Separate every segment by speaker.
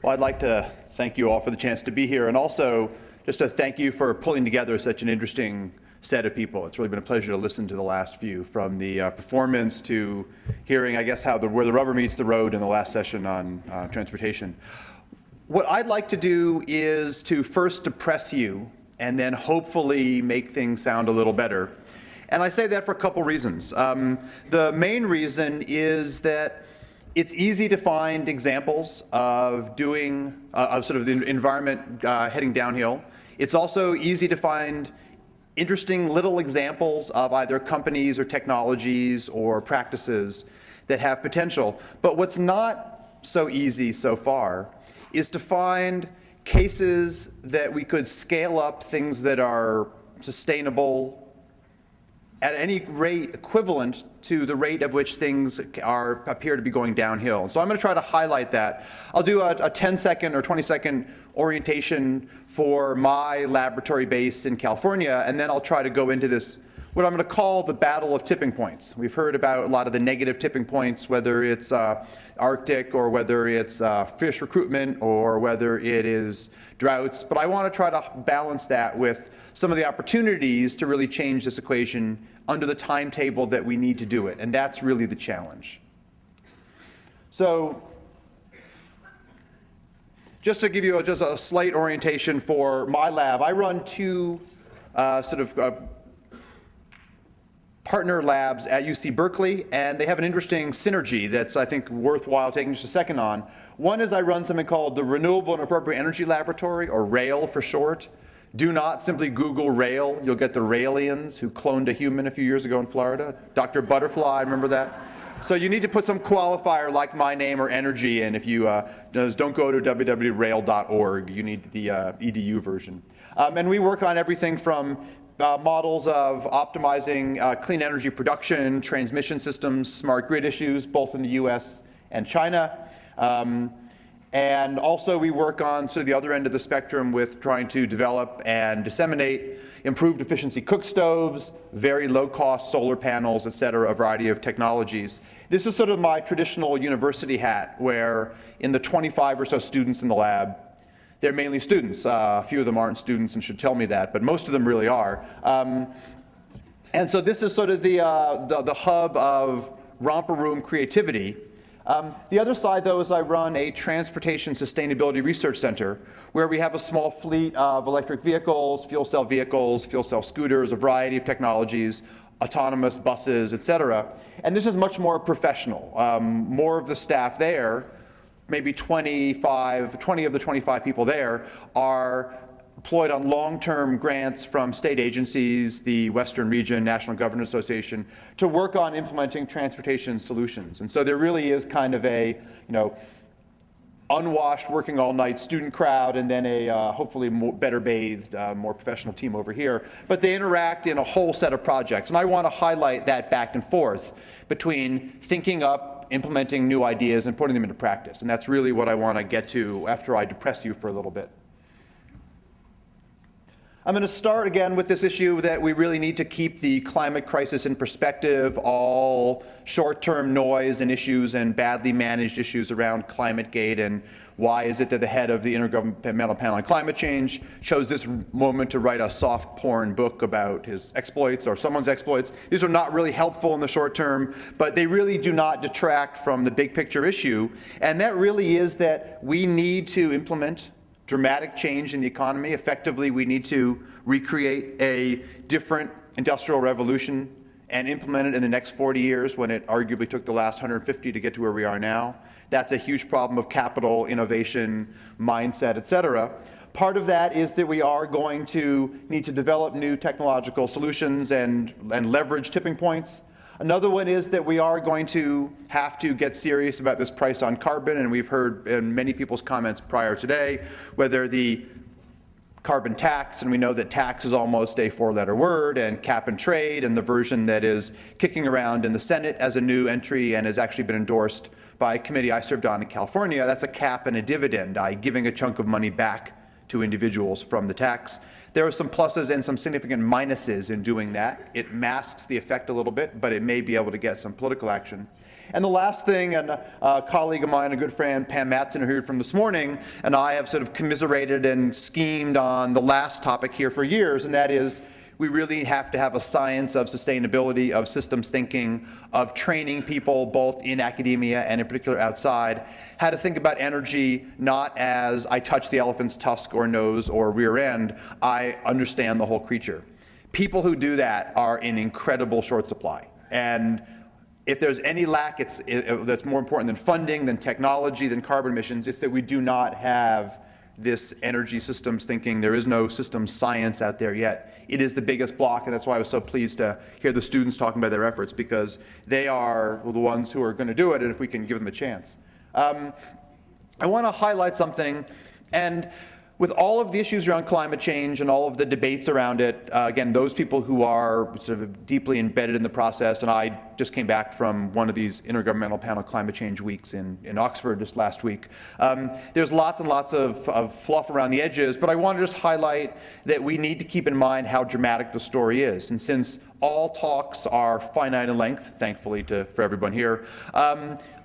Speaker 1: Well, I'd like to thank you all for the chance to be here, and also just to thank you for pulling together such an interesting set of people. It's really been a pleasure to listen to the last few, from the performance to hearing, I guess, where the rubber meets the road in the last session on transportation. What I'd like to do is to first depress you and then hopefully make things sound a little better. And I say that for a couple reasons. The main reason is that it's easy to find examples of sort of the environment heading downhill. It's also easy to find interesting little examples of either companies or technologies or practices that have potential. But what's not so easy so far is to find cases that we could scale up things that are sustainable at any rate equivalent to the rate at which things appear to be going downhill. So I'm going to try to highlight that. I'll do a 10-second or 20-second orientation for my laboratory base in California, and then I'll try to go into this, what I'm going to call the battle of tipping points. We've heard about a lot of the negative tipping points, whether it's Arctic or whether it's fish recruitment or whether it is droughts, but I want to try to balance that with some of the opportunities to really change this equation under the timetable that we need to do it, and that's really the challenge. So just to give you just a slight orientation for my lab, I run two partner labs at UC Berkeley, and they have an interesting synergy that's, I think, worthwhile taking just a second on. One is I run something called the Renewable and Appropriate Energy Laboratory, or RAIL for short. Do not simply Google RAIL. You'll get the Railians who cloned a human a few years ago in Florida. Dr. Butterfly, remember that? So you need to put some qualifier like my name or energy in. If you don't go to www.rail.org. You need the EDU version. And we work on everything from models of optimizing clean energy production, transmission systems, smart grid issues, both in the US and China. And also we work on sort of the other end of the spectrum with trying to develop and disseminate improved efficiency cook stoves, very low cost solar panels, et cetera, a variety of technologies. This is sort of my traditional university hat, where in the 25 or so students in the lab, they're mainly students. A few of them aren't students and should tell me that, but most of them really are. And so this is sort of the hub of romper room creativity. The other side, though, is I run a transportation sustainability research center where we have a small fleet of electric vehicles, fuel cell scooters, a variety of technologies, autonomous buses, et cetera. And this is much more professional. More of the staff there, maybe 20 of the 25 people there, are employed on long-term grants from state agencies, the Western Region National Governors Association, to work on implementing transportation solutions. And so there really is kind of a, unwashed, working all night student crowd, and then a hopefully better bathed, more professional team over here. But they interact in a whole set of projects. And I want to highlight that back and forth between thinking up, implementing new ideas, and putting them into practice. And that's really what I want to get to after I depress you for a little bit. I'm going to start again with this issue that we really need to keep the climate crisis in perspective. All short-term noise and issues and badly managed issues around ClimateGate, and why is it that the head of the Intergovernmental Panel on Climate Change chose this moment to write a soft porn book about his exploits or someone's exploits. These are not really helpful in the short term, but they really do not detract from the big picture issue, and that really is that we need to implement dramatic change in the economy. Effectively, we need to recreate a different industrial revolution and implement it in the next 40 years when it arguably took the last 150 to get to where we are now. That's a huge problem of capital, innovation, mindset, et cetera. Part of that is that we are going to need to develop new technological solutions and leverage tipping points. Another one is that we are going to have to get serious about this price on carbon, and we've heard in many people's comments prior today, whether the carbon tax, and we know that tax is almost a four-letter word, and cap and trade, and the version that is kicking around in the Senate as a new entry and has actually been endorsed by a committee I served on in California, that's a cap and a dividend, giving a chunk of money back to individuals from the tax. There are some pluses and some significant minuses in doing that. It masks the effect a little bit, but it may be able to get some political action. And the last thing, and a colleague of mine, a good friend, Pam Matson, who heard from this morning, and I have sort of commiserated and schemed on the last topic here for years, and that is we really have to have a science of sustainability, of systems thinking, of training people both in academia and in particular outside, how to think about energy not as I touch the elephant's tusk or nose or rear end, I understand the whole creature. People who do that are in incredible short supply. And if there's any lack that's more important than funding, than technology, than carbon emissions, it's that we do not have this energy systems thinking. There is no systems science out there yet. It is the biggest block, and that's why I was so pleased to hear the students talking about their efforts, because they are the ones who are going to do it, and if we can give them a chance. I want to highlight something, and with all of the issues around climate change and all of the debates around it, again, those people who are sort of deeply embedded in the process, and I just came back from one of these intergovernmental panel climate change weeks in Oxford just last week. There's lots and lots of fluff around the edges, but I want to just highlight that we need to keep in mind how dramatic the story is. And since all talks are finite in length, thankfully for everyone here,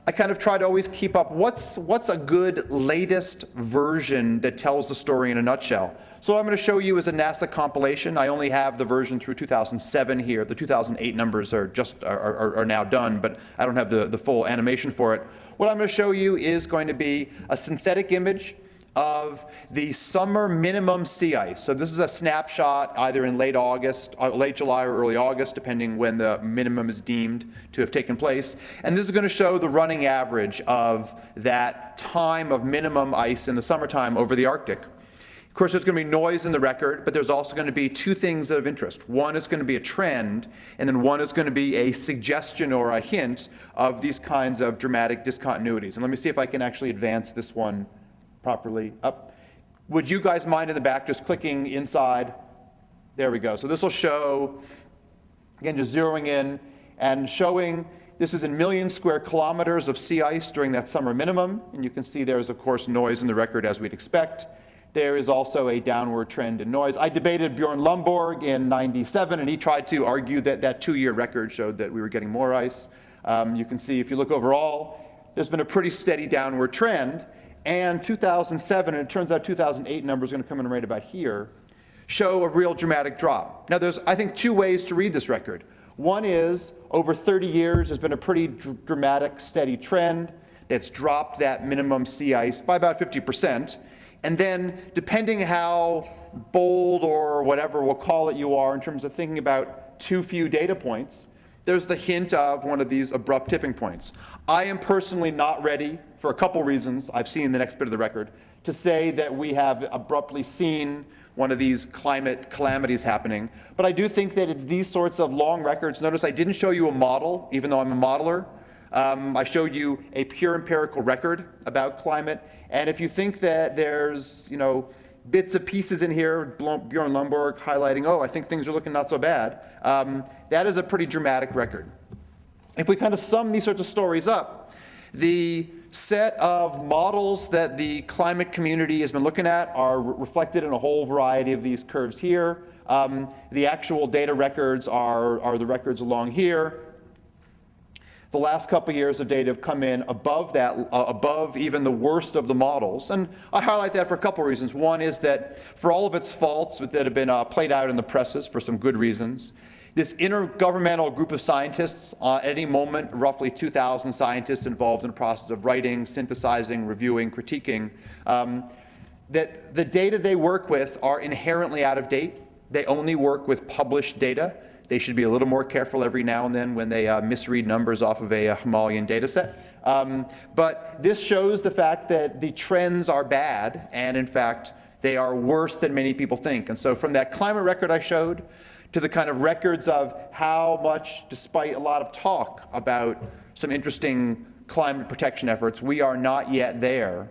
Speaker 1: I kind of try to always keep up what's a good latest version that tells the story in a nutshell. So what I'm going to show you is a NASA compilation. I only have the version through 2007 here. The 2008 numbers are now done, but I don't have the full animation for it. What I'm going to show you is going to be a synthetic image of the summer minimum sea ice. So this is a snapshot either in late July or early August, depending when the minimum is deemed to have taken place. And this is going to show the running average of that time of minimum ice in the summertime over the Arctic. Of course, there's going to be noise in the record, but there's also going to be two things of interest. One is going to be a trend, and then one is going to be a suggestion or a hint of these kinds of dramatic discontinuities. And let me see if I can actually advance this one properly up. Would you guys mind in the back just clicking inside? There we go. So this will show, again, just zeroing in and showing this is in million square kilometers of sea ice during that summer minimum. And you can see there is, of course, noise in the record as we'd expect. There is also a downward trend in noise. I debated Bjorn Lomborg in '97, and he tried to argue that that 2-year record showed that we were getting more ice. You can see if you look overall, there's been a pretty steady downward trend. And 2007, and it turns out 2008 numbers are going to come in right about here, show a real dramatic drop. Now there's, I think, two ways to read this record. One is, over 30 years, there's been a pretty dramatic, steady trend that's dropped that minimum sea ice by about 50%. And then, depending how bold or whatever we'll call it you are in terms of thinking about too few data points, there's the hint of one of these abrupt tipping points. I am personally not ready, for a couple reasons, I've seen the next bit of the record, to say that we have abruptly seen one of these climate calamities happening. But I do think that it's these sorts of long records. Notice I didn't show you a model, even though I'm a modeler. I showed you a pure empirical record about climate. And if you think that there's, bits and pieces in here, Bjorn Lomborg highlighting, oh, I think things are looking not so bad, that is a pretty dramatic record. If we kind of sum these sorts of stories up, the set of models that the climate community has been looking at are reflected in a whole variety of these curves here. The actual data records are the records along here. The last couple of years of data have come in above that, above even the worst of the models. And I highlight that for a couple of reasons. One is that for all of its faults that have been played out in the presses for some good reasons, this intergovernmental group of scientists, at any moment, roughly 2,000 scientists involved in the process of writing, synthesizing, reviewing, critiquing, that the data they work with are inherently out of date. They only work with published data. They should be a little more careful every now and then when they misread numbers off of a Himalayan data set. But this shows the fact that the trends are bad, and in fact, they are worse than many people think. And so from that climate record I showed to the kind of records of how much, despite a lot of talk about some interesting climate protection efforts, we are not yet there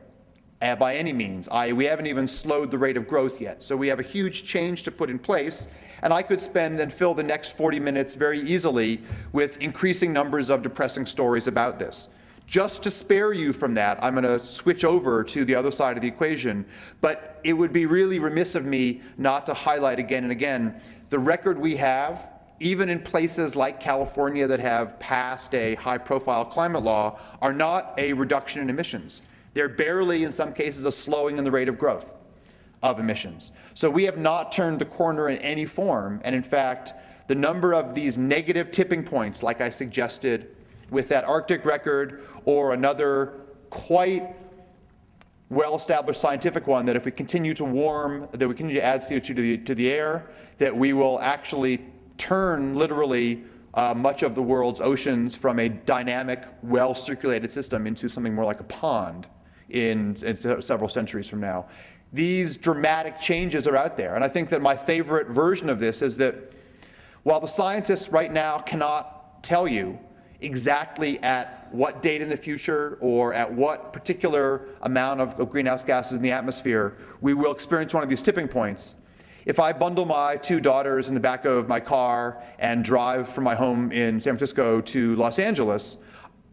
Speaker 1: by any means. We haven't even slowed the rate of growth yet. So we have a huge change to put in place. And I could spend and fill the next 40 minutes very easily with increasing numbers of depressing stories about this. Just to spare you from that, I'm going to switch over to the other side of the equation. But it would be really remiss of me not to highlight again and again the record we have even in places like California that have passed a high-profile climate law, are not a reduction in emissions. They're barely, in some cases, a slowing in the rate of growth of emissions. So we have not turned the corner in any form, and in fact, the number of these negative tipping points, like I suggested with that Arctic record, or another quite well-established scientific one, that if we continue to warm, that we continue to add CO2 to the air, that we will actually turn literally much of the world's oceans from a dynamic, well-circulated system into something more like a pond in several centuries from now. These dramatic changes are out there, and I think that my favorite version of this is that while the scientists right now cannot tell you exactly at what date in the future or at what particular amount of greenhouse gases in the atmosphere we will experience one of these tipping points, if I bundle my two daughters in the back of my car and drive from my home in San Francisco to Los Angeles,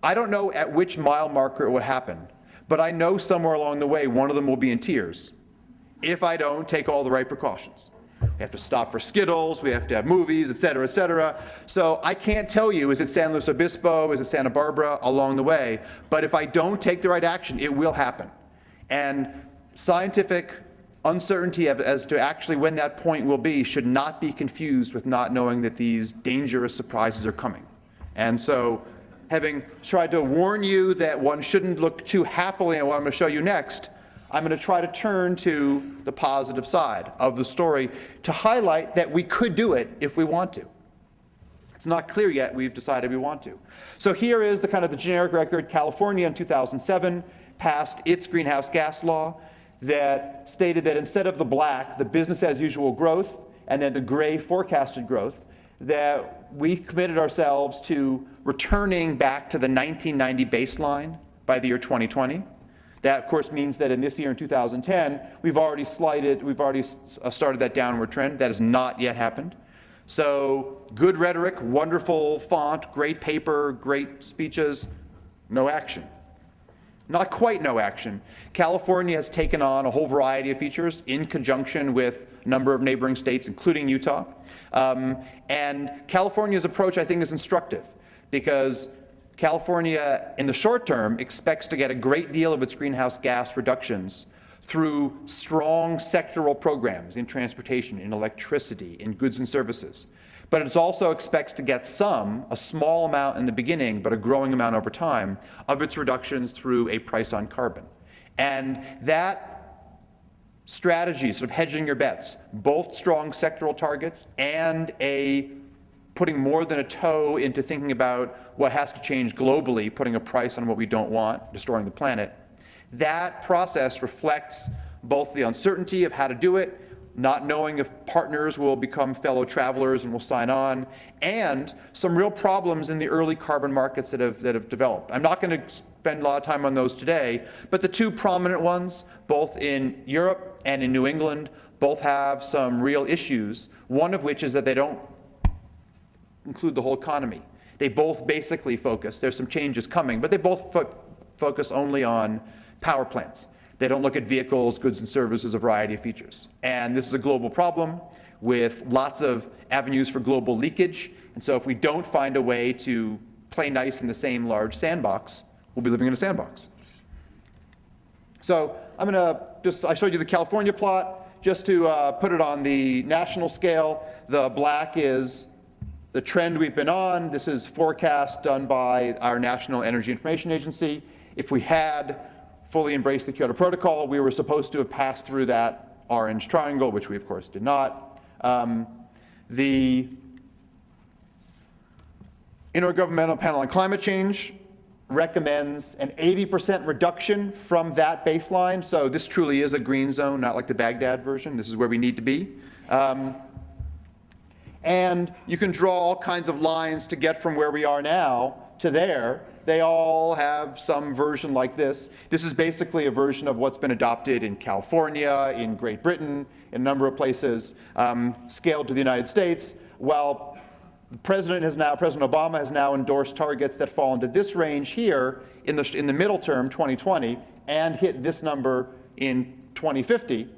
Speaker 1: I don't know at which mile marker it would happen, but I know somewhere along the way one of them will be in tears if I don't take all the right precautions. We have to stop for Skittles, we have to have movies, et cetera, et cetera. So I can't tell you, is it San Luis Obispo, is it Santa Barbara along the way, but if I don't take the right action, it will happen. And scientific uncertainty as to actually when that point will be should not be confused with not knowing that these dangerous surprises are coming. And so, having tried to warn you that one shouldn't look too happily at what I'm going to show you next, I'm going to try to turn to the positive side of the story to highlight that we could do it if we want to. It's not clear yet, we've decided we want to. So here is the kind of the generic record. California in 2007 passed its greenhouse gas law that stated that instead of the black, the business as usual growth, and then the gray forecasted growth, that we committed ourselves to returning back to the 1990 baseline by the year 2020. That, of course, means that in this year, in 2010, we've already started that downward trend. That has not yet happened. So good rhetoric, wonderful font, great paper, great speeches, no action. Not quite no action. California has taken on a whole variety of features in conjunction with a number of neighboring states, including Utah. And California's approach, I think, is instructive because California, in the short term, expects to get a great deal of its greenhouse gas reductions through strong sectoral programs in transportation, in electricity, in goods and services. But it also expects to get a small amount in the beginning, but a growing amount over time, of its reductions through a price on carbon. And that strategy, sort of hedging your bets, both strong sectoral targets and putting more than a toe into thinking about what has to change globally, putting a price on what we don't want, destroying the planet, that process reflects both the uncertainty of how to do it, not knowing if partners will become fellow travelers and will sign on, and some real problems in the early carbon markets that have developed. I'm not going to spend a lot of time on those today, but the two prominent ones, both in Europe and in New England, both have some real issues, one of which is that they don't include the whole economy. They both basically focus, there's some changes coming, but they both focus only on power plants. They don't look at vehicles, goods and services, a variety of features. And this is a global problem with lots of avenues for global leakage. And so if we don't find a way to play nice in the same large sandbox, we'll be living in a sandbox. So I showed you the California plot, just to put it on the national scale. The black is the trend we've been on. This is forecast done by our National Energy Information Agency. If we had fully embraced the Kyoto Protocol, we were supposed to have passed through that orange triangle, which we of course did not. The Intergovernmental Panel on Climate Change recommends an 80% reduction from that baseline. So this truly is a green zone, not like the Baghdad version. This is where we need to be. And you can draw all kinds of lines to get from where we are now to there. They all have some version like this. This is basically a version of what's been adopted in California, in Great Britain, in a number of places, scaled to the United States, while President Obama has now endorsed targets that fall into this range here in the middle term, 2020, and hit this number in 2050.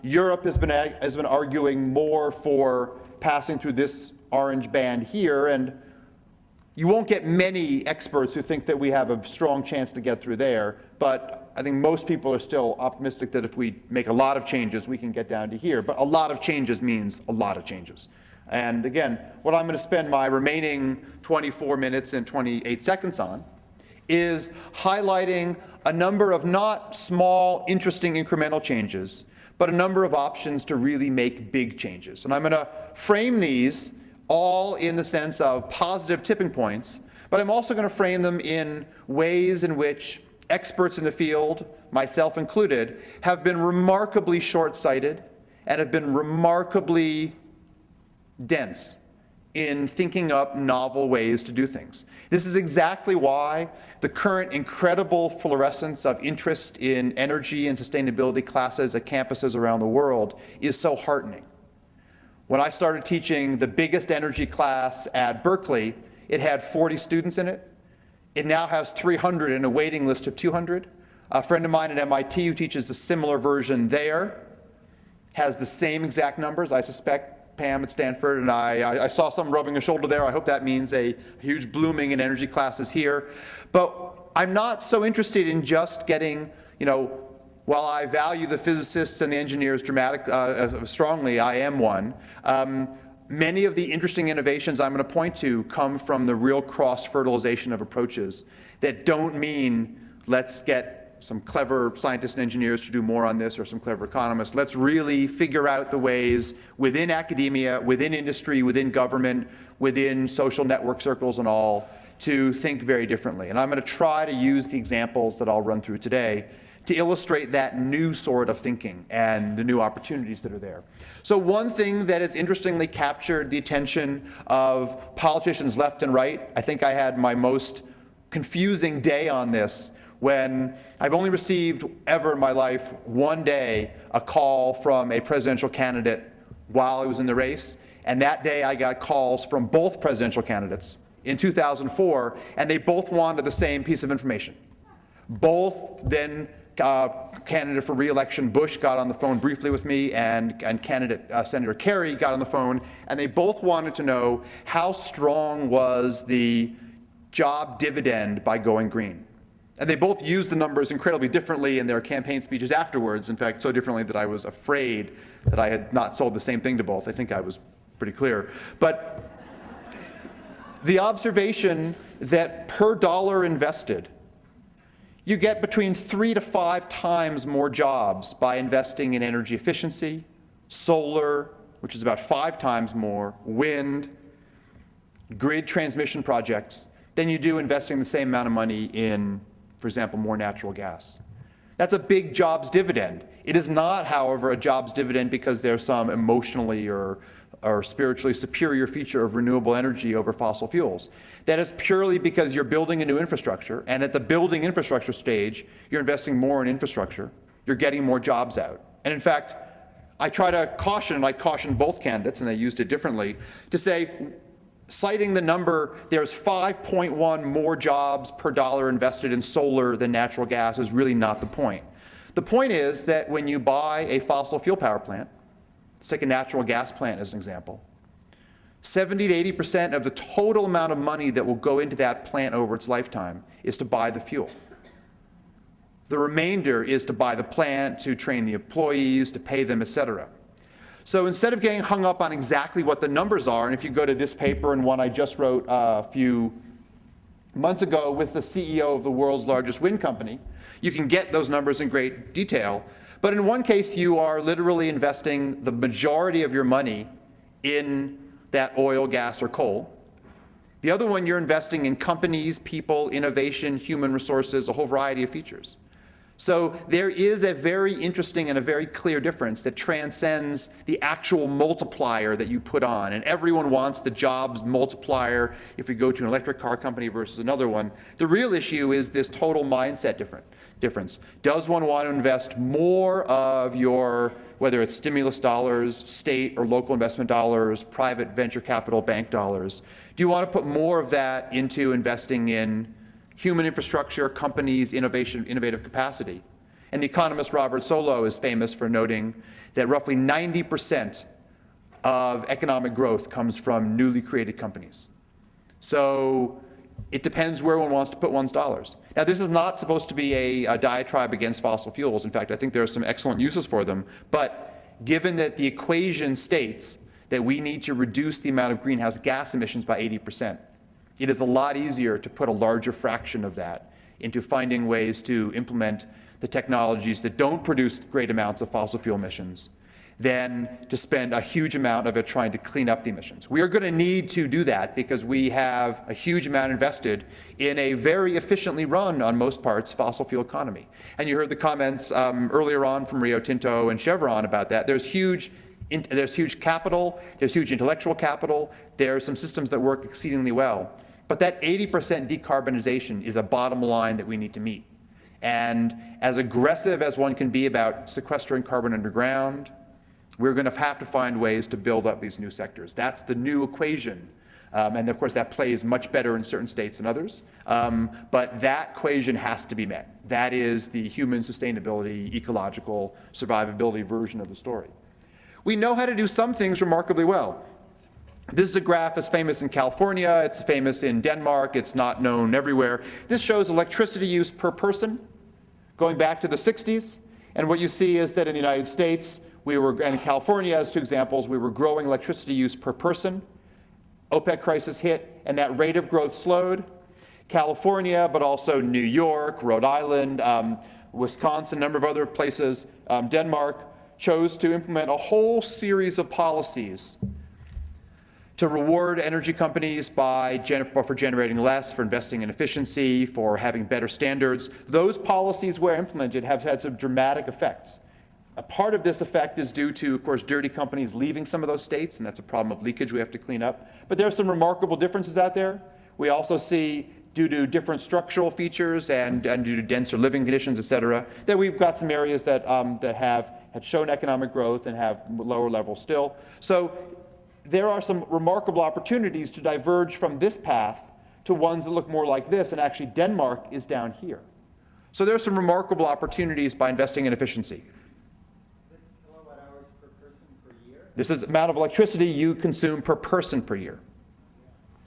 Speaker 1: Europe has been arguing more for passing through this orange band here, and you won't get many experts who think that we have a strong chance to get through there, but I think most people are still optimistic that if we make a lot of changes, we can get down to here. But a lot of changes means a lot of changes. And again, what I'm going to spend my remaining 24 minutes and 28 seconds on is highlighting a number of not small, interesting incremental changes, but a number of options to really make big changes. And I'm going to frame these all in the sense of positive tipping points, but I'm also going to frame them in ways in which experts in the field, myself included, have been remarkably short-sighted and have been remarkably dense in thinking up novel ways to do things. This is exactly why the current incredible fluorescence of interest in energy and sustainability classes at campuses around the world is so heartening. When I started teaching the biggest energy class at Berkeley, it had 40 students in it. It now has 300 and a waiting list of 200. A friend of mine at MIT who teaches a similar version there has the same exact numbers. I suspect Pam at Stanford and I saw some rubbing a shoulder there. I hope that means a huge blooming in energy classes here. But I'm not so interested in just getting, while I value the physicists and the engineers strongly, I am one. Many of the interesting innovations I'm going to point to come from the real cross-fertilization of approaches that don't mean let's get some clever scientists and engineers to do more on this or some clever economists. Let's really figure out the ways within academia, within industry, within government, within social network circles and all to think very differently. And I'm going to try to use the examples that I'll run through today to illustrate that new sort of thinking and the new opportunities that are there. So one thing that has interestingly captured the attention of politicians left and right, I think I had my most confusing day on this when I've only received ever in my life one day a call from a presidential candidate while I was in the race. And that day I got calls from both presidential candidates in 2004, and they both wanted the same piece of information. Both then candidate for re-election Bush got on the phone briefly with me, and candidate Senator Kerry got on the phone, and they both wanted to know how strong was the job dividend by going green. And they both used the numbers incredibly differently in their campaign speeches afterwards, in fact, so differently that I was afraid that I had not sold the same thing to both. I think I was pretty clear. But the observation that per dollar invested, you get between 3 to 5 times more jobs by investing in energy efficiency, solar, which is about 5 times more, wind, grid transmission projects, than you do investing the same amount of money in, for example, more natural gas. That's a big jobs dividend. It is not, however, a jobs dividend because there's some emotionally or spiritually superior feature of renewable energy over fossil fuels. That is purely because you're building a new infrastructure, and at the building infrastructure stage, you're investing more in infrastructure, you're getting more jobs out. And in fact, I try to caution, and I caution both candidates, and they used it differently, to say, citing the number, there's 5.1 more jobs per dollar invested in solar than natural gas is really not the point. The point is that when you buy a fossil fuel power plant, let's take a natural gas plant as an example, 70 to 80% of the total amount of money that will go into that plant over its lifetime is to buy the fuel. The remainder is to buy the plant, to train the employees, to pay them, et cetera. So instead of getting hung up on exactly what the numbers are, and if you go to this paper and one I just wrote a few months ago with the CEO of the world's largest wind company, you can get those numbers in great detail. But in one case, you are literally investing the majority of your money in that oil, gas, or coal. The other one, you're investing in companies, people, innovation, human resources, a whole variety of features. So there is a very interesting and a very clear difference that transcends the actual multiplier that you put on. And everyone wants the jobs multiplier if we go to an electric car company versus another one. The real issue is this total mindset difference. Does one want to invest more of your, whether it's stimulus dollars, state or local investment dollars, private venture capital bank dollars? Do you want to put more of that into investing in human infrastructure, companies, innovative capacity? And the economist Robert Solow is famous for noting that roughly 90% of economic growth comes from newly created companies. So it depends where one wants to put one's dollars. Now, this is not supposed to be a diatribe against fossil fuels. In fact, I think there are some excellent uses for them. But given that the equation states that we need to reduce the amount of greenhouse gas emissions by 80%, it is a lot easier to put a larger fraction of that into finding ways to implement the technologies that don't produce great amounts of fossil fuel emissions than to spend a huge amount of it trying to clean up the emissions. We are going to need to do that because we have a huge amount invested in a very efficiently run, on most parts, fossil fuel economy. And you heard the comments earlier on from Rio Tinto and Chevron about that. There's huge capital, there's huge intellectual capital, there are some systems that work exceedingly well. But that 80% decarbonization is a bottom line that we need to meet. And as aggressive as one can be about sequestering carbon underground, we're going to have to find ways to build up these new sectors. That's the new equation. And of course, that plays much better in certain states than others. But that equation has to be met. That is the human sustainability, ecological survivability version of the story. We know how to do some things remarkably well. This is a graph that's famous in California. It's famous in Denmark. It's not known everywhere. This shows electricity use per person going back to the 60s. And what you see is that in the United States, and in California, as two examples, we were growing electricity use per person. OPEC crisis hit, and that rate of growth slowed. California, but also New York, Rhode Island, Wisconsin, a number of other places, Denmark, chose to implement a whole series of policies to reward energy companies for generating less, for investing in efficiency, for having better standards. Those policies, where implemented, have had some dramatic effects. A part of this effect is due to, of course, dirty companies leaving some of those states, and that's a problem of leakage we have to clean up. But there are some remarkable differences out there. We also see, due to different structural features and due to denser living conditions, et cetera, that we've got some areas that have shown economic growth and have lower levels still. So there are some remarkable opportunities to diverge from this path to ones that look more like this, and actually Denmark is down here. So there are some remarkable opportunities by investing in efficiency. This is the amount of electricity you consume per person per year,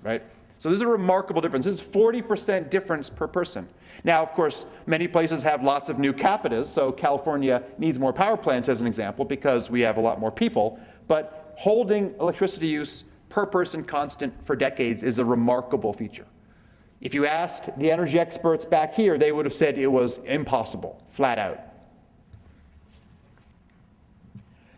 Speaker 1: right? So this is a remarkable difference. This is 40% difference per person. Now, of course, many places have lots of new capitas, so California needs more power plants, as an example, because we have a lot more people. But holding electricity use per person constant for decades is a remarkable feature. If you asked the energy experts back here, they would have said it was impossible, flat out.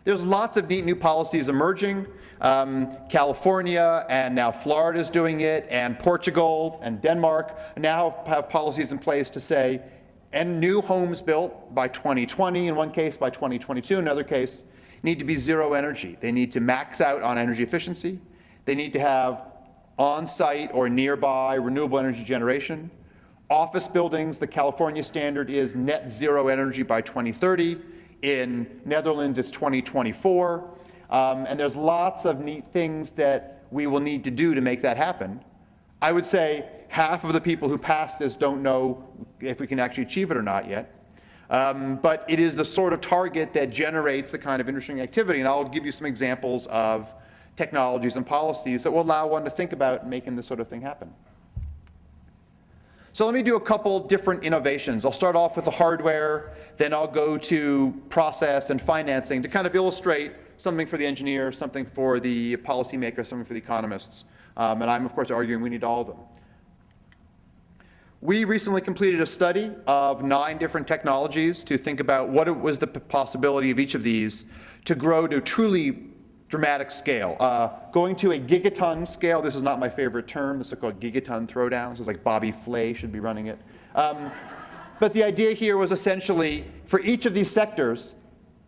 Speaker 1: There's lots of neat new policies emerging. California and now Florida is doing it, and Portugal and Denmark now have policies in place to say, and new homes built by 2020, in one case by 2022, in another case, need to be zero energy. They need to max out on energy efficiency. They need to have on-site or nearby renewable energy generation. Office buildings, the California standard is net zero energy by 2030. In Netherlands, it's 2024. And there's lots of neat things that we will need to do to make that happen. I would say half of the people who pass this don't know if we can actually achieve it or not yet. But it is the sort of target that generates the kind of interesting activity. And I'll give you some examples of technologies and policies that will allow one to think about making this sort of thing happen. So let me do a couple different innovations. I'll start off with the hardware, then I'll go to process and financing to kind of illustrate something for the engineer, something for the policymaker, something for the economists. And I'm, of course, arguing we need all of them. We recently completed a study of 9 different technologies to think about what was the possibility of each of these to grow to truly dramatic scale. Going to a gigaton scale, this is not my favorite term, this is called gigaton throwdowns. It's like Bobby Flay should be running it. But the idea here was essentially, for each of these sectors,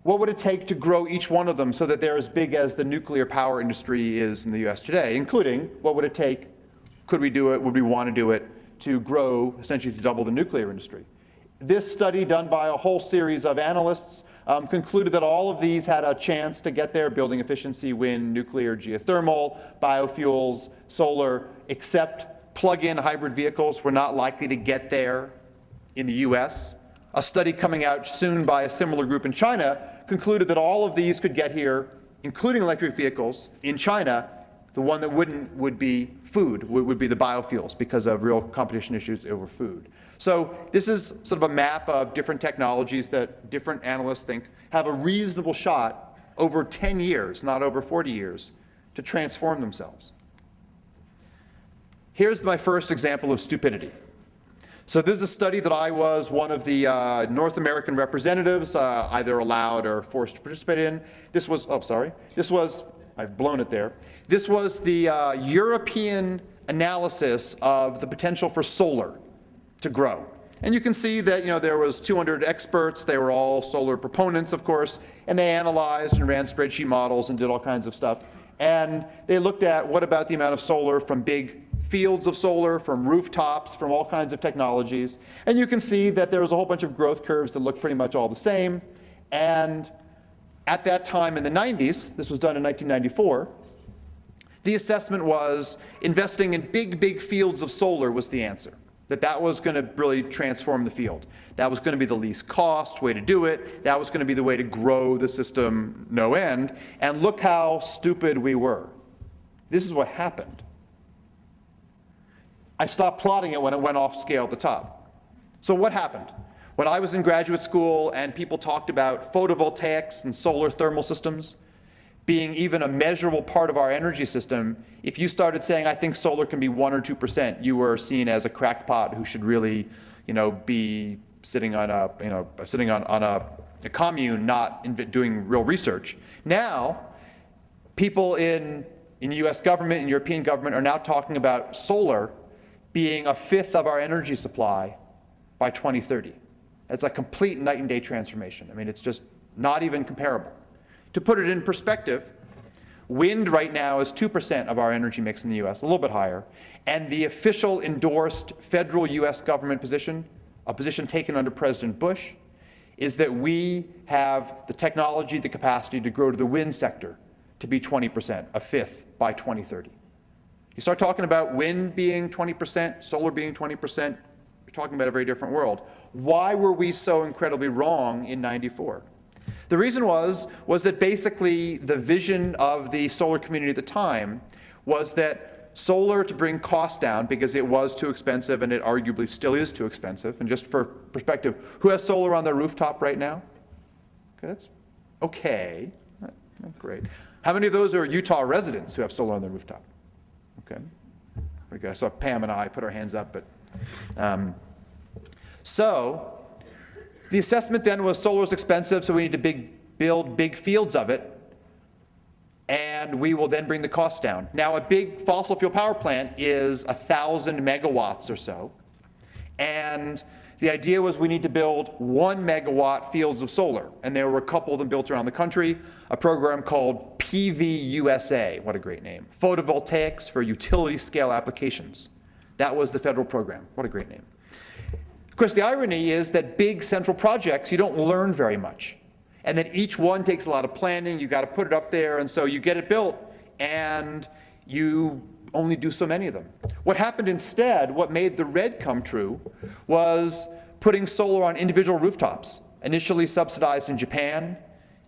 Speaker 1: what would it take to grow each one of them so that they're as big as the nuclear power industry is in the US today, including what would it take, could we do it, would we want to do it, to grow, essentially to double the nuclear industry. This study, done by a whole series of analysts, concluded that all of these had a chance to get there: building efficiency, wind, nuclear, geothermal, biofuels, solar, except plug-in hybrid vehicles were not likely to get there in the US. A study coming out soon by a similar group in China concluded that all of these could get here including electric vehicles. In China, the one that wouldn't would be food, would be the biofuels, because of real competition issues over food. So this is sort of a map of different technologies that different analysts think have a reasonable shot over 10 years, not over 40 years, to transform themselves. Here's my first example of stupidity. So this is a study that I was one of the North American representatives, either allowed or forced to participate in. This was, I've blown it there. This was the European analysis of the potential for solar to grow. And you can see that, there was 200 experts. They were all solar proponents, of course, and they analyzed and ran spreadsheet models and did all kinds of stuff. And they looked at what about the amount of solar from big fields of solar, from rooftops, from all kinds of technologies. And you can see that there was a whole bunch of growth curves that look pretty much all the same. And at that time in the 90s, this was done in 1994, the assessment was investing in big fields of solar was the answer. That was going to really transform the field. That was going to be the least cost way to do it. That was going to be the way to grow the system no end. And look how stupid we were. This is what happened. I stopped plotting it when it went off scale at the top. So what happened? When I was in graduate school and people talked about photovoltaics and solar thermal systems being even a measurable part of our energy system, if you started saying, I think solar can be 1 or 2%, you were seen as a crackpot who should really, be sitting on a commune, not doing real research. Now, people in the US government and European government are now talking about solar being 1/5 of our energy supply by 2030. It's a complete night and day transformation. I mean, it's just not even comparable. To put it in perspective, wind right now is 2% of our energy mix in the US, a little bit higher, and the official endorsed federal US government position, a position taken under President Bush, is that we have the technology, the capacity to grow to the wind sector to be 20%, 1/5 by 2030. You start talking about wind being 20%, solar being 20%, you're talking about a very different world. Why were we so incredibly wrong in '94? The reason was that basically the vision of the solar community at the time was that solar, to bring costs down, because it was too expensive and it arguably still is too expensive. And just for perspective, who has solar on their rooftop right now? Okay, that's okay. Great. How many of those are Utah residents who have solar on their rooftop? Okay. So Pam and I put our hands up, but so the assessment then was solar is expensive, so we need to build big fields of it, and we will then bring the cost down. Now, a big fossil fuel power plant is 1,000 megawatts or so, and the idea was we need to build 1 megawatt fields of solar, and there were a couple of them built around the country, a program called PVUSA, what a great name, Photovoltaics for Utility Scale Applications. That was the federal program, what a great name. Of course, the irony is that big central projects, you don't learn very much. And then each one takes a lot of planning, you got to put it up there, and so you get it built, and you only do so many of them. What happened instead, what made the red come true, was putting solar on individual rooftops, initially subsidized in Japan,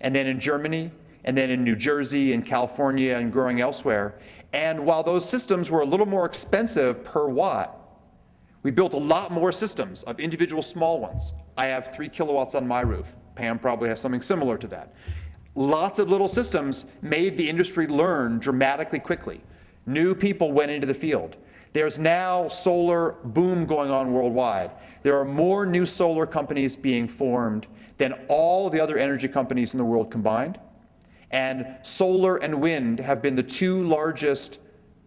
Speaker 1: and then in Germany, and then in New Jersey and California and growing elsewhere. And while those systems were a little more expensive per watt, we built a lot more systems of individual small ones. I have 3 kilowatts on my roof. Pam probably has something similar to that. Lots of little systems made the industry learn dramatically quickly. New people went into the field. There's now solar boom going on worldwide. There are more new solar companies being formed than all the other energy companies in the world combined. And solar and wind have been the 2 largest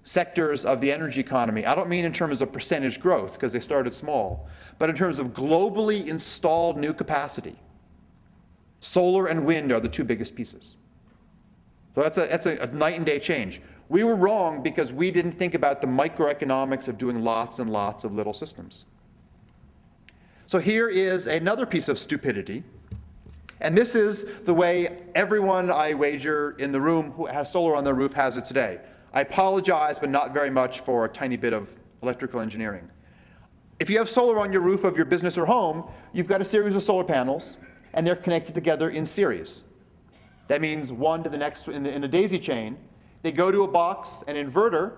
Speaker 1: sectors of the energy economy. I don't mean in terms of percentage growth, because they started small, but in terms of globally installed new capacity. Solar and wind are the 2 biggest pieces. So that's a night and day change. We were wrong because we didn't think about the microeconomics of doing lots and lots of little systems. So here is another piece of stupidity. And this is the way everyone, I wager, in the room who has solar on their roof has it today. I apologize, but not very much for a tiny bit of electrical engineering. If you have solar on your roof of your business or home, you've got a series of solar panels, and they're connected together in series. That means one to the next in a daisy chain. They go to a box, an inverter,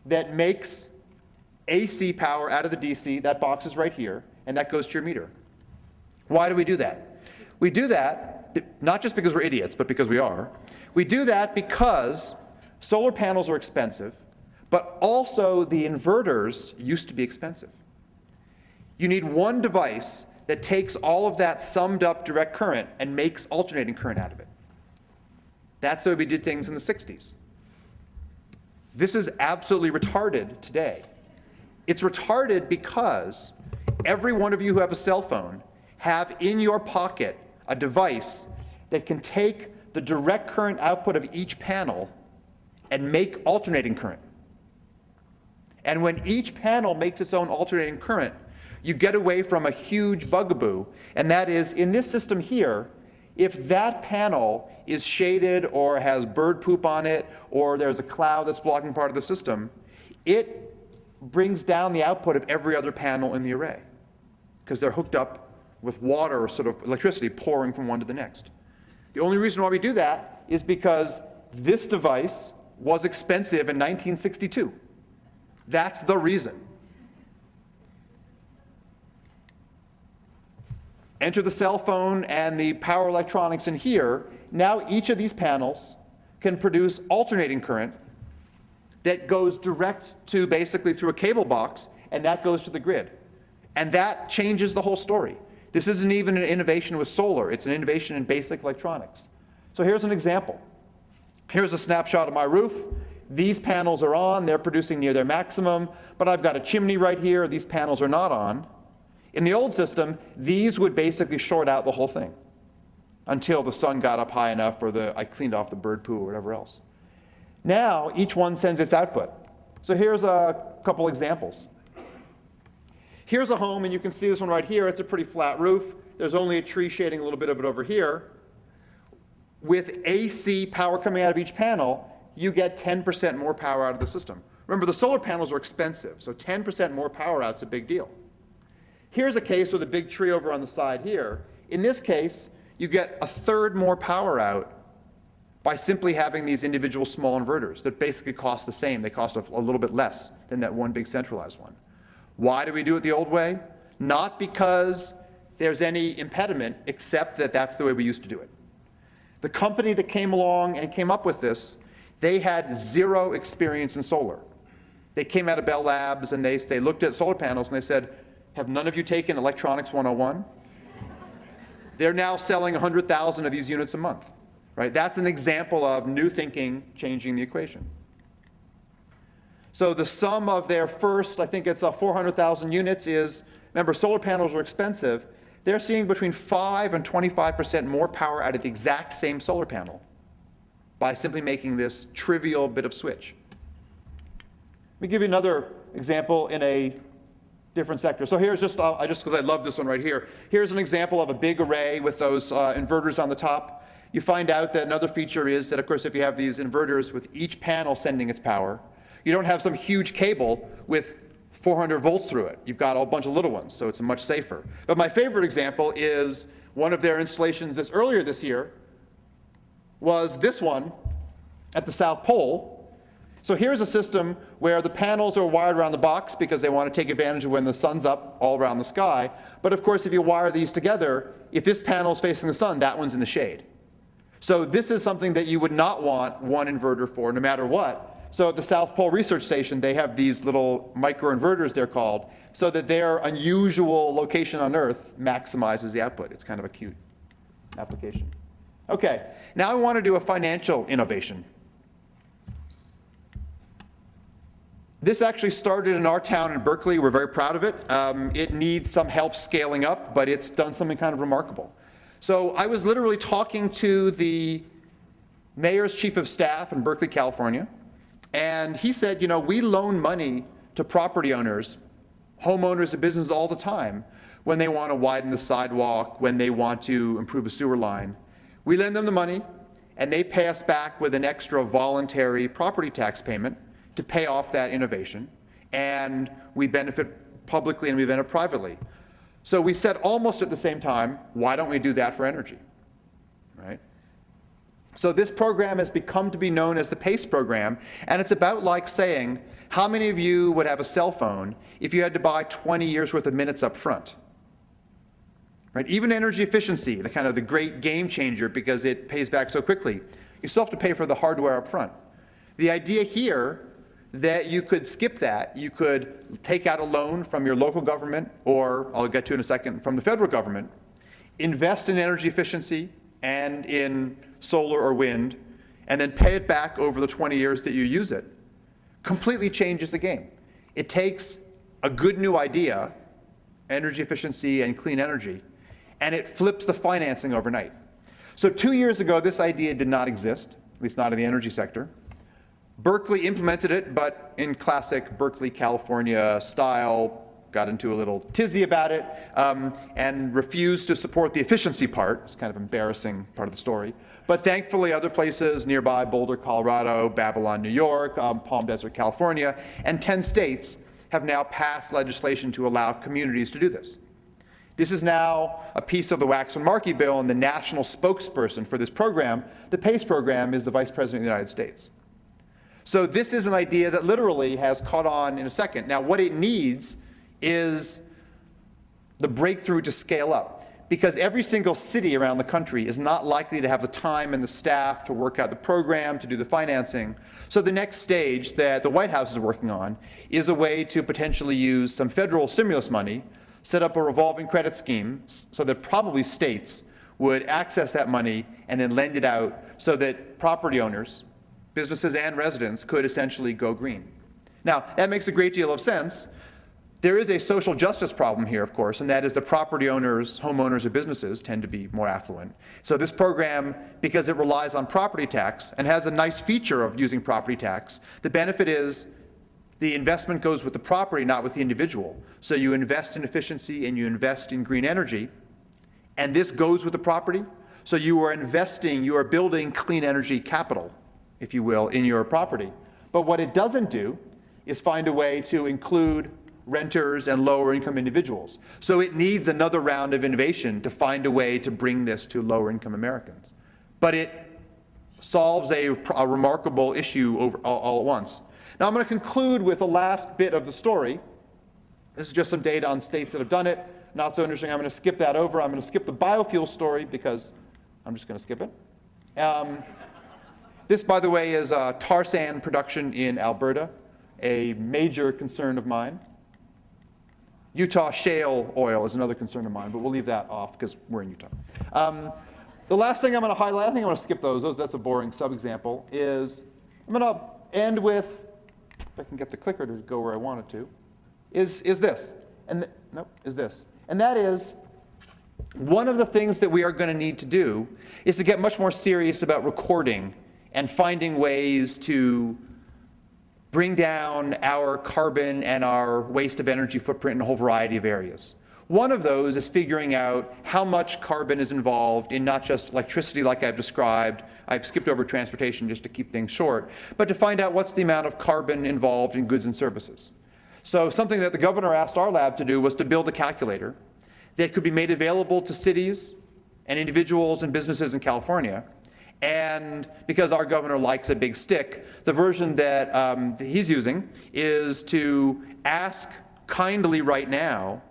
Speaker 1: that makes AC power out of the DC. That box is right here, and that goes to your meter. Why do we do that? We do that not just because we're idiots, but because we are. We do that because solar panels are expensive, but also the inverters used to be expensive. You need one device that takes all of that summed up direct current and makes alternating current out of it. That's the way we did things in the 60s. This is absolutely retarded today. It's retarded because every one of you who have a cell phone have in your pocket a device that can take the direct current output of each panel and make alternating current. And when each panel makes its own alternating current, you get away from a huge bugaboo, and that is, in this system here, if that panel is shaded or has bird poop on it, or there's a cloud that's blocking part of the system, it brings down the output of every other panel in the array, because they're hooked up with water or sort of electricity pouring from one to the next. The only reason why we do that is because this device was expensive in 1962. That's the reason. Enter the cell phone and the power electronics in here. Now each of these panels can produce alternating current that goes direct to basically through a cable box, and that goes to the grid. And that changes the whole story. This isn't even an innovation with solar, it's an innovation in basic electronics. So here's an example. Here's a snapshot of my roof. These panels are on, they're producing near their maximum, but I've got a chimney right here, these panels are not on. In the old system, these would basically short out the whole thing until the sun got up high enough or I cleaned off the bird poo or whatever else. Now, each one sends its output. So here's a couple examples. Here's a home, and you can see this one right here. It's a pretty flat roof. There's only a tree shading a little bit of it over here. With AC power coming out of each panel, you get 10% more power out of the system. Remember, the solar panels are expensive, so 10% more power out's a big deal. Here's a case with a big tree over on the side here. In this case, you get a third more power out by simply having these individual small inverters that basically cost the same. They cost a little bit less than that one big centralized one. Why do we do it the old way? Not because there's any impediment, except that that's the way we used to do it. The company that came along and came up with this, they had zero experience in solar. They came out of Bell Labs and they looked at solar panels and they said, have none of you taken Electronics 101? They're now selling 100,000 of these units a month, right? That's an example of new thinking changing the equation. So the sum of their first, I think it's 400,000 units is, remember, solar panels are expensive. They're seeing between 5 and 25% more power out of the exact same solar panel by simply making this trivial bit of switch. Let me give you another example in a different sector. So here's just because I love this one right here. Here's an example of a big array with those inverters on the top. You find out that another feature is that, of course, if you have these inverters with each panel sending its power, you don't have some huge cable with 400 volts through it. You've got a bunch of little ones, so it's much safer. But my favorite example is one of their installations that's earlier this year was this one at the South Pole. So here's a system where the panels are wired around the box because they want to take advantage of when the sun's up all around the sky. But of course, if you wire these together, if this panel is facing the sun, that one's in the shade. So this is something that you would not want one inverter for, no matter what. So at the South Pole Research Station, they have these little microinverters, they're called, so that their unusual location on Earth maximizes the output. It's kind of a cute application. Okay, now I want to do a financial innovation. This actually started in our town in Berkeley. We're very proud of it. It needs some help scaling up, but it's done something kind of remarkable. So I was literally talking to the mayor's chief of staff in Berkeley, California, and he said, you know, we loan money to property owners, homeowners of businesses all the time when they want to widen the sidewalk, when they want to improve a sewer line. We lend them the money, and they pay us back with an extra voluntary property tax payment to pay off that innovation, and we benefit publicly and we benefit privately. So we said almost at the same time, why don't we do that for energy, right? So this program has become to be known as the PACE program, and it's about like saying, how many of you would have a cell phone if you had to buy 20 years worth of minutes up front? Right? Even energy efficiency, the kind of the great game changer because it pays back so quickly, you still have to pay for the hardware up front. The idea here that you could skip that, you could take out a loan from your local government, or I'll get to in a second, from the federal government, invest in energy efficiency and in solar or wind, and then pay it back over the 20 years that you use it, completely changes the game. It takes a good new idea, energy efficiency and clean energy, and it flips the financing overnight. So 2 years ago, this idea did not exist, at least not in the energy sector. Berkeley implemented it, but in classic Berkeley, California style, got into a little tizzy about it, and refused to support the efficiency part. It's kind of an embarrassing part of the story. But thankfully, other places nearby, Boulder, Colorado, Babylon, New York, Palm Desert, California, and 10 states have now passed legislation to allow communities to do this. This is now a piece of the Waxman-Markey bill, and the national spokesperson for this program, the PACE program, is the Vice President of the United States. So this is an idea that literally has caught on in a second. Now, what it needs is the breakthrough to scale up, because every single city around the country is not likely to have the time and the staff to work out the program, to do the financing. So the next stage that the White House is working on is a way to potentially use some federal stimulus money, set up a revolving credit scheme so that probably states would access that money and then lend it out so that property owners, businesses and residents, could essentially go green. Now, that makes a great deal of sense. There is a social justice problem here, of course, and that is the property owners, homeowners, or businesses tend to be more affluent. So this program, because it relies on property tax and has a nice feature of using property tax, the benefit is the investment goes with the property, not with the individual. So you invest in efficiency and you invest in green energy, and this goes with the property. So you are investing, you are building clean energy capital, if you will, in your property. But what it doesn't do is find a way to include renters and lower income individuals. So it needs another round of innovation to find a way to bring this to lower income Americans. But it solves a remarkable issue all at once. Now I'm going to conclude with the last bit of the story. This is just some data on states that have done it. Not so interesting. I'm going to skip that over. I'm going to skip the biofuel story because I'm just going to skip it. This, by the way, is tar sand production in Alberta, a major concern of mine. Utah shale oil is another concern of mine, but we'll leave that off because we're in Utah. The last thing I'm going to highlight, I think I'm going to skip those. That's a boring sub-example, is I'm going to end with, if I can get the clicker to go where I want it to, is this. Is this. And that is, one of the things that we are going to need to do is to get much more serious about recording and finding ways to bring down our carbon and our waste of energy footprint in a whole variety of areas. One of those is figuring out how much carbon is involved in not just electricity like I've described. I've skipped over transportation just to keep things short, but to find out what's the amount of carbon involved in goods and services. So something that the governor asked our lab to do was to build a calculator that could be made available to cities and individuals and businesses in California. And because our governor likes a big stick, the version that he's using is to ask kindly right now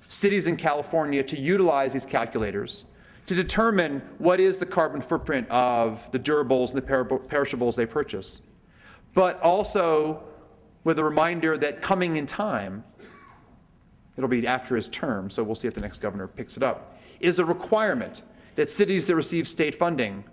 Speaker 1: cities in California to utilize these calculators to determine what is the carbon footprint of the durables and the perishables they purchase. But also with a reminder that coming in time, it'll be after his term, so we'll see if the next governor picks it up, is a requirement that cities that receive state funding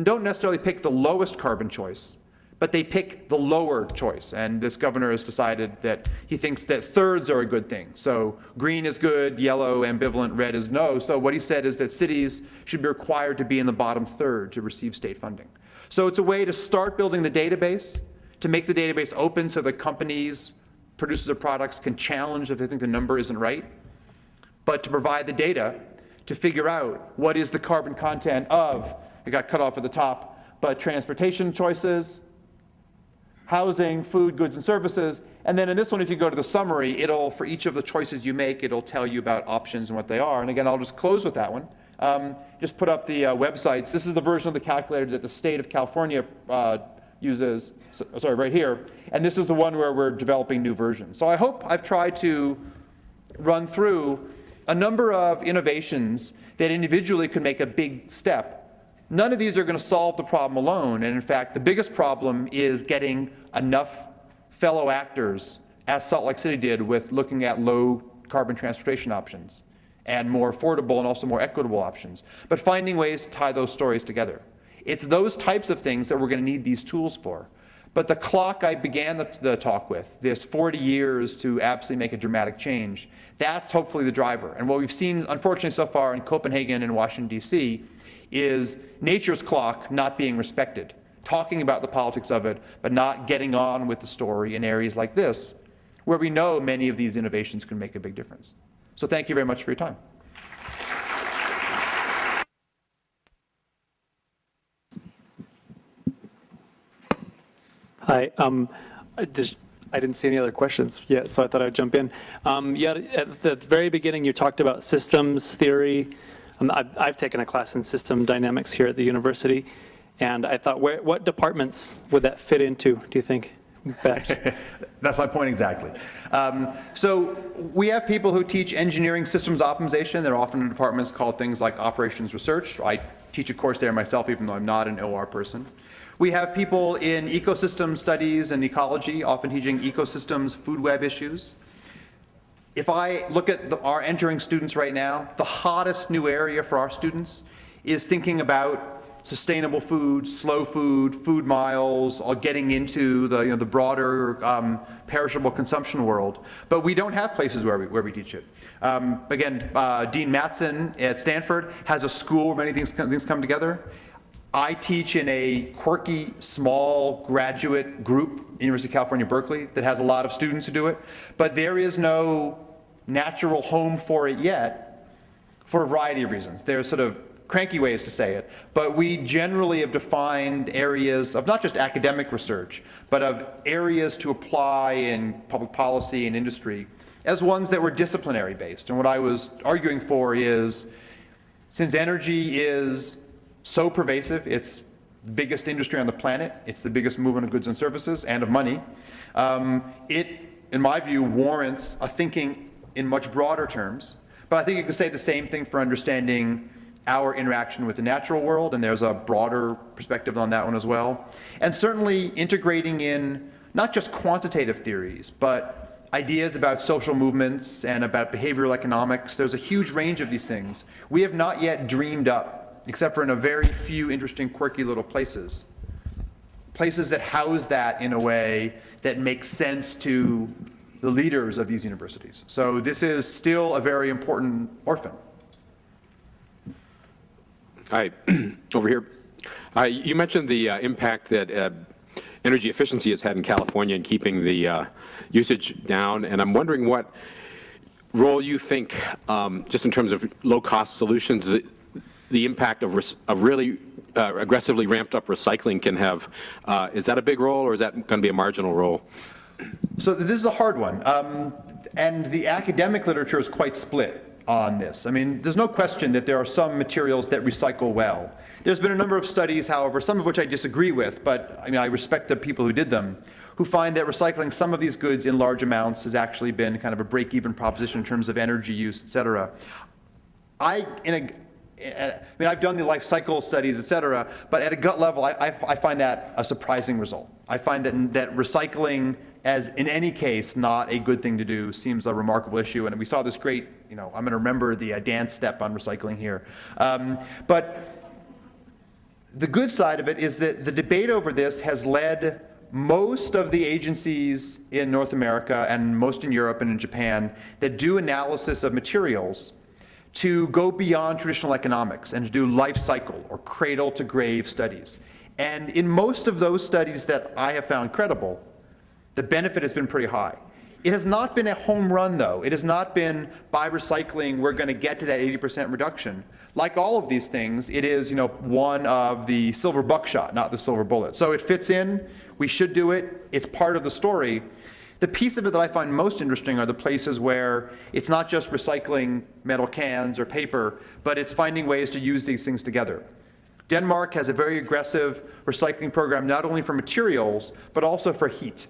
Speaker 1: don't necessarily pick the lowest carbon choice, but they pick the lower choice. And this governor has decided that he thinks that thirds are a good thing. So green is good, yellow, ambivalent, red is no. So what he said is that cities should be required to be in the bottom third to receive state funding. So it's a way to start building the database, to make the database open so that companies, producers of products can challenge if they think the number isn't right, but to provide the data to figure out what is the carbon content of, it got cut off at the top, but transportation choices, housing, food, goods, and services. And then in this one, if you go to the summary, it'll, for each of the choices you make, it'll tell you about options and what they are. And again, I'll just close with that one. Just put up the websites. This is the version of the calculator that the state of California uses, sorry, right here. And this is the one where we're developing new versions. So I hope I've tried to run through a number of innovations that individually could make a big step. None of these are going to solve the problem alone. And in fact, the biggest problem is getting enough fellow actors, as Salt Lake City did with looking at low carbon transportation options and more affordable and also more equitable options, but finding ways to tie those stories together. It's those types of things that we're going to need these tools for. But the clock I began the talk with, this 40 years to absolutely make a dramatic change, that's hopefully the driver. And what we've seen, unfortunately, so far in Copenhagen and Washington, D.C., is nature's clock not being respected, talking about the politics of it, but not getting on with the story in areas like this, where we know many of these innovations can make a big difference. So thank you very much for your time.
Speaker 2: Hi. I didn't see any other questions yet, so I thought I'd jump in. Yeah, at the very beginning, you talked about systems theory. I've taken a class in system dynamics here at the university, and I thought, what departments would that fit into, do you think, best?
Speaker 1: That's my point exactly. So we have people who teach engineering systems optimization. They're often in departments called things like operations research. I teach a course there myself, even though I'm not an OR person. We have people in ecosystem studies and ecology, often teaching ecosystems, food web issues. If I look at our entering students right now, the hottest new area for our students is thinking about sustainable food, slow food, food miles, all getting into the, the broader perishable consumption world. But we don't have places where we teach it. Again, Dean Mattson at Stanford has a school where many things come together. I teach in a quirky, small graduate group, University of California, Berkeley, that has a lot of students who do it. But there is no natural home for it yet, for a variety of reasons. There's sort of cranky ways to say it, but we generally have defined areas of not just academic research, but of areas to apply in public policy and industry as ones that were disciplinary based. And what I was arguing for is, since energy is so pervasive, it's the biggest industry on the planet, it's the biggest movement of goods and services and of money, it, in my view, warrants a thinking in much broader terms. But I think you could say the same thing for understanding our interaction with the natural world, and there's a broader perspective on that one as well. And certainly integrating in not just quantitative theories, but ideas about social movements and about behavioral economics. There's a huge range of these things we have not yet dreamed up, except for in a very few interesting, quirky little places. Places that house that in a way that makes sense to the leaders of these universities. So this is still a very important orphan.
Speaker 3: Hi, over here. You mentioned the impact that energy efficiency has had in California in keeping the usage down, and I'm wondering what role you think, just in terms of low-cost solutions, the impact of really aggressively ramped up recycling can have. Is that a big role, or is that going to be a marginal role?
Speaker 1: So this is a hard one, and the academic literature is quite split on this. I mean, there's no question that there are some materials that recycle well. There's been a number of studies, however, some of which I disagree with, but I mean, I respect the people who did them, who find that recycling some of these goods in large amounts has actually been kind of a break-even proposition in terms of energy use, et cetera. I mean, I've done the life cycle studies, et cetera, but at a gut level, I find that a surprising result. I find that recycling, as in any case, not a good thing to do, seems a remarkable issue. And we saw this great, I'm going to remember the dance step on recycling here. But the good side of it is that the debate over this has led most of the agencies in North America and most in Europe and in Japan that do analysis of materials to go beyond traditional economics and to do life cycle or cradle to grave studies. And in most of those studies that I have found credible, the benefit has been pretty high. It has not been a home run, though. It has not been, by recycling, we're going to get to that 80% reduction. Like all of these things, it is, one of the silver buckshot, not the silver bullet. So it fits in. We should do it. It's part of the story. The piece of it that I find most interesting are the places where it's not just recycling metal cans or paper, but it's finding ways to use these things together. Denmark has a very aggressive recycling program, not only for materials, but also for heat.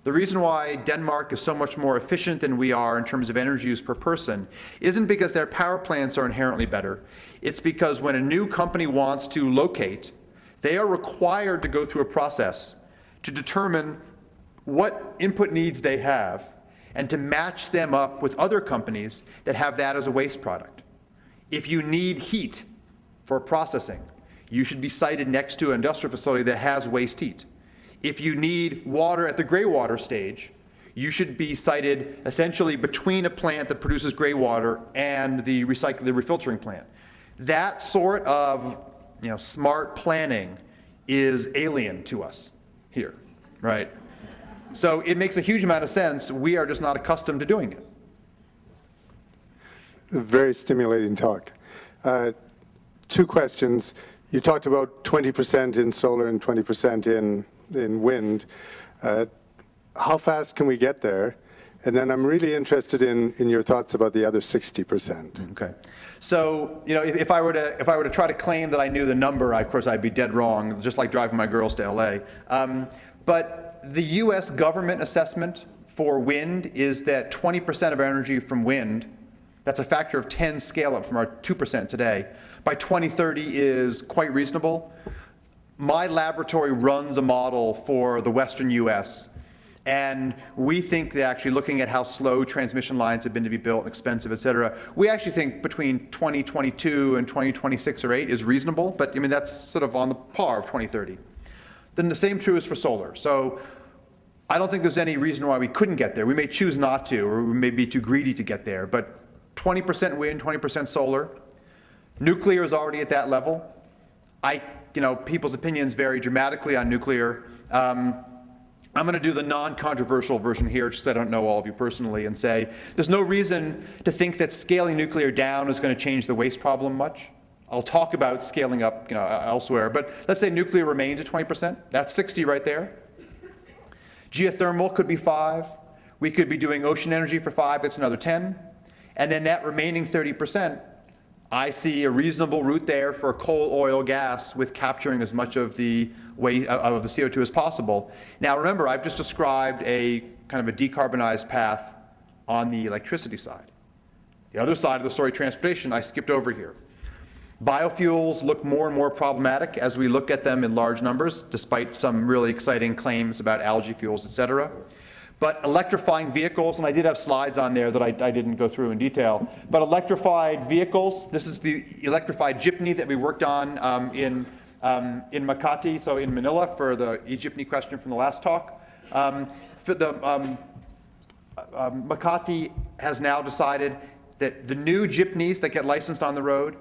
Speaker 1: The reason why Denmark is so much more efficient than we are in terms of energy use per person isn't because their power plants are inherently better. It's because when a new company wants to locate, they are required to go through a process to determine what input needs they have and to match them up with other companies that have that as a waste product. If you need heat for processing, you should be sited next to an industrial facility that has waste heat. If you need water at the gray water stage, you should be sited essentially between a plant that produces gray water and the refiltering plant. That sort of smart planning is alien to us here, right? So it makes a huge amount of sense. We are just not accustomed to doing it.
Speaker 4: Very stimulating talk. 2 questions. You talked about 20% in solar and 20% in wind. How fast can we get there? And then I'm really interested in your thoughts about the other 60%.
Speaker 1: Okay. So, if I were to try to claim that I knew the number, of course I'd be dead wrong, just like driving my girls to LA. But the US government assessment for wind is that 20% of our energy from wind, that's a factor of 10 scale up from our 2% today, by 2030 is quite reasonable. My laboratory runs a model for the Western US, and we think that actually looking at how slow transmission lines have been to be built, expensive, et cetera, we actually think between 2022 and 2026 or 8 is reasonable, but that's sort of on the par of 2030. Then the same true is for solar. So I don't think there's any reason why we couldn't get there. We may choose not to, or we may be too greedy to get there, but 20% wind, 20% solar. Nuclear is already at that level. People's opinions vary dramatically on nuclear. I'm going to do the non-controversial version here, just because I don't know all of you personally, and say there's no reason to think that scaling nuclear down is going to change the waste problem much. I'll talk about scaling up elsewhere, but let's say nuclear remains at 20%. That's 60 right there. Geothermal could be 5. We could be doing ocean energy for 5. That's another 10. And then that remaining 30%, I see a reasonable route there for coal, oil, gas with capturing as much of the CO2 as possible. Now remember, I've just described a kind of a decarbonized path on the electricity side. The other side of the story, transportation, I skipped over here. Biofuels look more and more problematic as we look at them in large numbers, despite some really exciting claims about algae fuels, et cetera. But electrifying vehicles, and I did have slides on there that I didn't go through in detail, but electrified vehicles, this is the electrified jeepney that we worked on in Makati, so in Manila, for the e-jeepney question from the last talk. Makati has now decided that the new jeepneys that get licensed on the road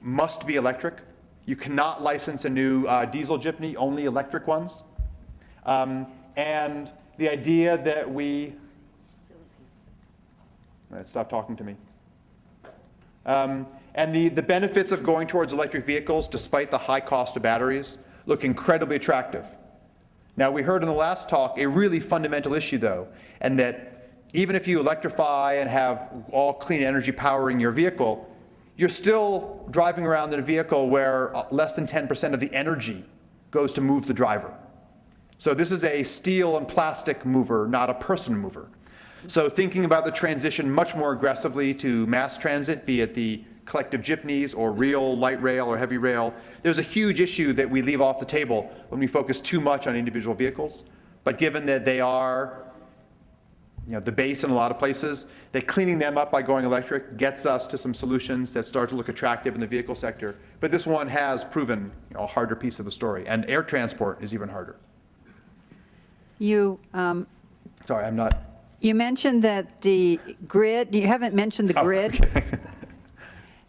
Speaker 1: must be electric. You cannot license a new diesel jeepney, only electric ones. And the idea that stop talking to me. And the benefits of going towards electric vehicles, despite the high cost of batteries, look incredibly attractive. Now, we heard in the last talk a really fundamental issue, though, and that even if you electrify and have all clean energy powering your vehicle, you're still driving around in a vehicle where less than 10% of the energy goes to move the driver. So this is a steel and plastic mover, not a person mover. So thinking about the transition much more aggressively to mass transit, be it the collective jeepneys or real light rail or heavy rail, there's a huge issue that we leave off the table when we focus too much on individual vehicles. But given that they are the base in a lot of places, that cleaning them up by going electric gets us to some solutions that start to look attractive in the vehicle sector. But this one has proven a harder piece of the story, and air transport is even harder.
Speaker 5: You
Speaker 1: Sorry, I'm not.
Speaker 5: You mentioned that the grid, you haven't mentioned the grid.
Speaker 1: Okay.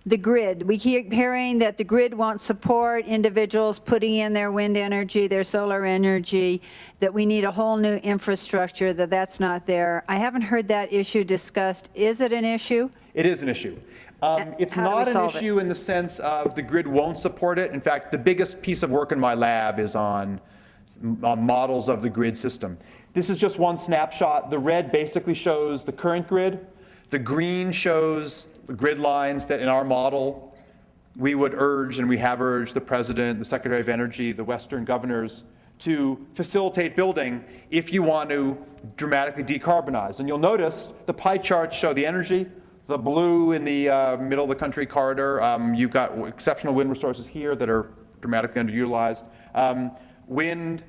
Speaker 5: The grid, we keep hearing that the grid won't support individuals putting in their wind energy, their solar energy, that we need a whole new infrastructure, that's not there. I haven't heard that issue discussed. Is it an issue?
Speaker 1: It is an issue. It's
Speaker 5: How do we
Speaker 1: not an
Speaker 5: solve it?
Speaker 1: issue in the sense of the grid won't support it. In fact, the biggest piece of work in my lab is on models of the grid system. This is just one snapshot. The red basically shows the current grid. The green shows the grid lines that in our model we would urge, and we have urged the President, the Secretary of Energy, the Western governors to facilitate building if you want to dramatically decarbonize. And you'll notice the pie charts show the energy. The blue in the middle of the country corridor, you've got exceptional wind resources here that are dramatically underutilized. Wind,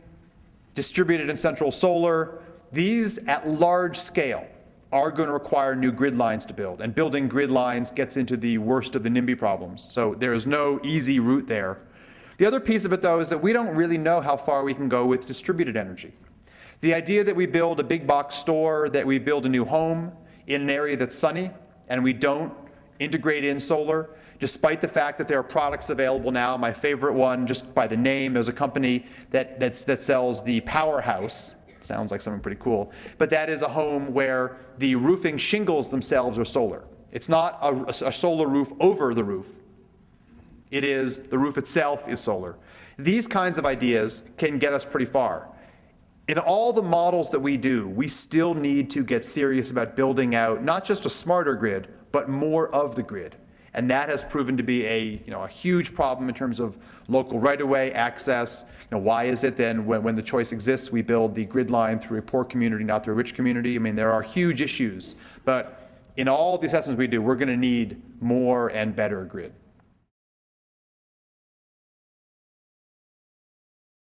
Speaker 1: distributed and central solar, these at large scale are going to require new grid lines to build. And building grid lines gets into the worst of the NIMBY problems. So there is no easy route there. The other piece of it, though, is that we don't really know how far we can go with distributed energy. The idea that we build a big box store, that we build a new home in an area that's sunny, and we don't integrate in solar, despite the fact that there are products available now. My favorite one, just by the name, is a company that sells the Powerhouse. Sounds like something pretty cool. But that is a home where the roofing shingles themselves are solar. It's not a solar roof over the roof. It is, the roof itself is solar. These kinds of ideas can get us pretty far. In all the models that we do, we still need to get serious about building out not just a smarter grid, but more of the grid. And that has proven to be a huge problem in terms of local right-of-way access. Why is it then when the choice exists, we build the grid line through a poor community, not through a rich community? I mean, there are huge issues. But in all the assessments we do, we're going to need more and better grid.